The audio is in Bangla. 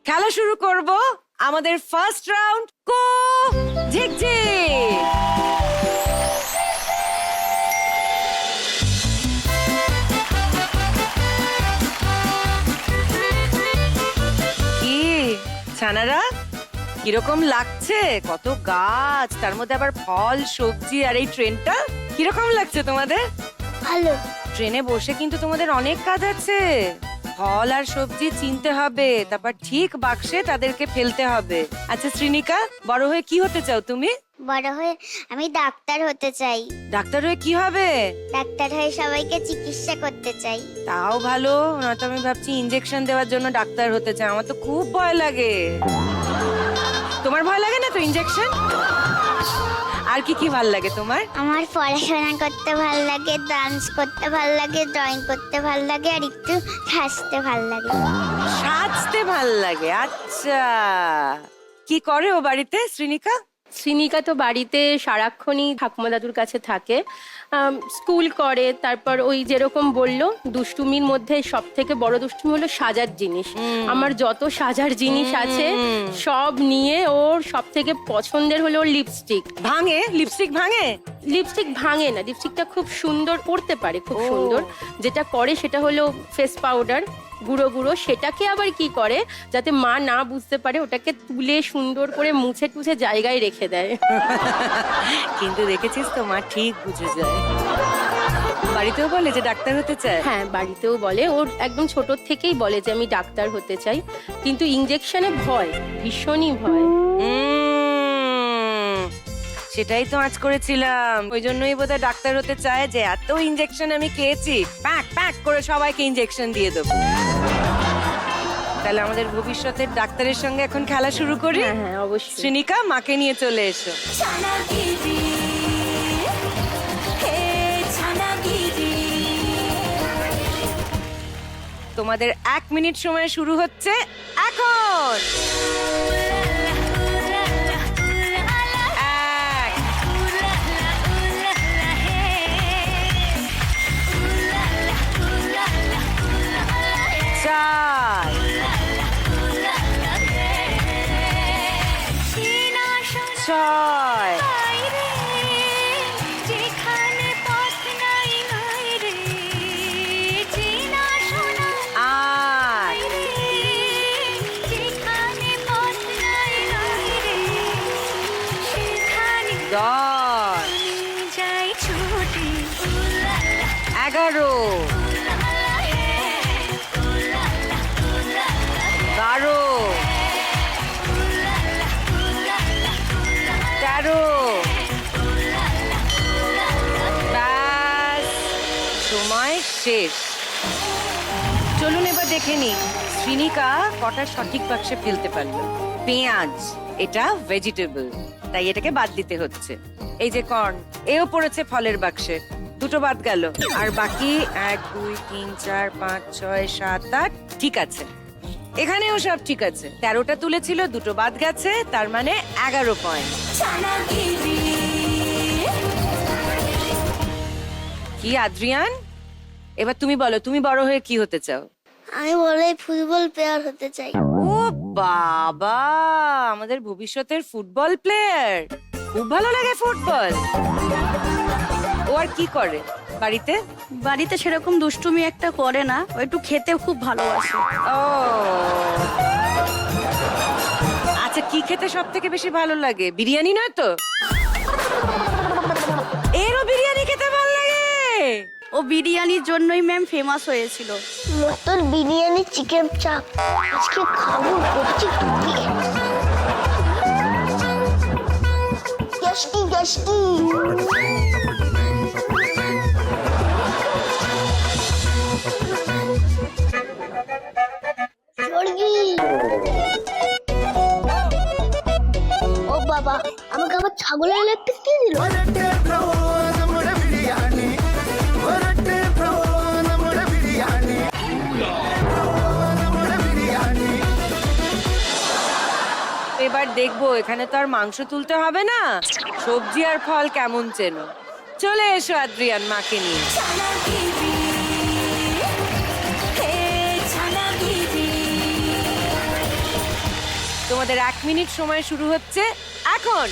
খেলা শুরু করব আমাদের ফার্স্ট রাউন্ড কো ঝিকঝিক। কি ছানারা কিরকম লাগছে? কত গাছ, তার মধ্যে আবার ফল সবজি, আর এই ট্রেনটা কিরকম লাগছে তোমাদের? ভালো। ট্রেনে বসে কিন্তু তোমাদের অনেক কাজ আছে। ফল আর সবজি চিনতে হবে, তারপর ঠিক বাক্সে তাদেরকে ফেলতে হবে। আচ্ছা শ্রীনিকা, বড় হয়ে কি হতে চাও তুমি? বড় হয়ে আমি ডাক্তার হতে চাই। ডাক্তার হয়ে কি হবে? ডাক্তার হয়ে সবাইকে চিকিৎসা করতে চাই। তাও ভালো, নয়তো আমি ভাবছি ইনজেকশন দেওয়ার জন্য ডাক্তার হতে চাই। আমার তো খুব ভয় লাগে। তোমার ভয় লাগে না তো ইনজেকশন? আর কি কি ভাল লাগে তোমার? আমার পড়াশোনা করতে ভাল লাগে, ডান্স করতে ভাল লাগে, ড্রয়িং করতে ভাল লাগে, আর একটু হাসতে ভাল লাগে। সাজতে ভাল লাগে। আচ্ছা, কি করে ও বাড়িতে শ্রীনিকা? শ্রীনিকা তো বাড়িতে সারাক্ষণই ঠাকুমা দাদুর কাছে থাকে, স্কুল করে। তারপর ওই যেরকম বললো, দুষ্টুমির মধ্যে সব থেকে বড় দুষ্টুমি হলো সাজার জিনিস। আমার যত সাজার জিনিস আছে সব নিয়ে ওর সব থেকে পছন্দের হলো ওর লিপস্টিক। ভাঙে? লিপস্টিক ভাঙে? লিপস্টিক ভাঙে না, লিপস্টিকটা খুব সুন্দর পড়তে পারে, খুব সুন্দর। যেটা করে সেটা হলো ফেস পাউডার গুঁড়ো গুঁড়ো, সেটাকে আবার কি করে যাতে মা না বুঝতে পারে ওটাকে তুলে সুন্দর করে মুছে টুছে জায়গায় রেখে দেয়। কিন্তু দেখেছিস তো, মা ঠিক বুঝে যায়। বাড়িতেও বলে যে ডাক্তার হতে চায়? হ্যাঁ, বাড়িতেও বলে। ওর একদম ছোট থেকেই বলে যে আমি ডাক্তার হতে চাই, কিন্তু ইনজেকশনে ভয়, ভীষণই ভয়। সেটাই তো আজ করেছিলাম, ওই জন্যই বোধহয় ডাক্তার হতে চায়, যে এত ইনজেকশন আমি খেয়েছি, প্যাক প্যাক করে সবাইকে ইনজেকশন দিয়ে দেবো। তাহলে আমাদের ভবিষ্যতের ডাক্তারের সঙ্গে এখন খেলা শুরু করি। হ্যাঁ হ্যাঁ, অবশ্যই। শ্রীনিকা, মাকে নিয়ে চলে এসো। তোমাদের 1 মিনিট সময় শুরু হচ্ছে এখন। 1, 4, 6, 11, 12, 13। ব্যাস, সময় শেষ। চলুন এবার দেখে নি শ্রীনিকা কটা সঠিক বাক্সে ফেলতে পারলো। পেঁয়াজ, এটা ভেজিটেবল, তাই এটাকে বাদ দিতে হচ্ছে। এই যে কর্ন, এও পড়েছে ফলের বাক্সে, দুটো বাদ গেল। আর বাকি 1, 2, 3, 4, 5, 6, 7, 8 ঠিক আছে। এখানেও সব ঠিক আছে। 13টা তুলেছিল, দুটো বাদ গেছে, তার মানে 11 পয়েন্ট। কি আদ্রিয়ান, এবার তুমি বলো, তুমি বড় হয়ে কি হতে চাও? আমি বড় হয়ে ফুটবল প্লেয়ার হতে চাই। ও বাবা, আমাদের ভবিষ্যতের ফুটবল প্লেয়ার। খুব ভালো লাগে ফুটবল। ও আর কি করে বাড়িতে? বাড়িতে সেরকম দুষ্টুমি একটা করে না, ও একটু খেতে খুব ভালোবাসে। ও আচ্ছা, কি খেতে সব থেকে বেশি ভালো লাগে? বিরিয়ানি নয় তো? এরও বিরিয়ানি খেতে ভালো লাগে? ও বিরিয়ানির জন্যই ম্যাম ফেমাস হয়েছিল। মটন বিরিয়ানি, চিকেন চাপ আজকে খাবো। Guest guest. ও বাবা, আমাকে আবার ছাগলের লেগ পিস দিয়ে দিল। এবার দেখবো, এখানে তো আর মাংস তুলতে হবে না, সবজি আর ফল কেমন চেনো। চলে এসো আদ্রিয়ান, মাকে নিয়ে। তোমাদের 1 মিনিট সময় শুরু হচ্ছে এখন।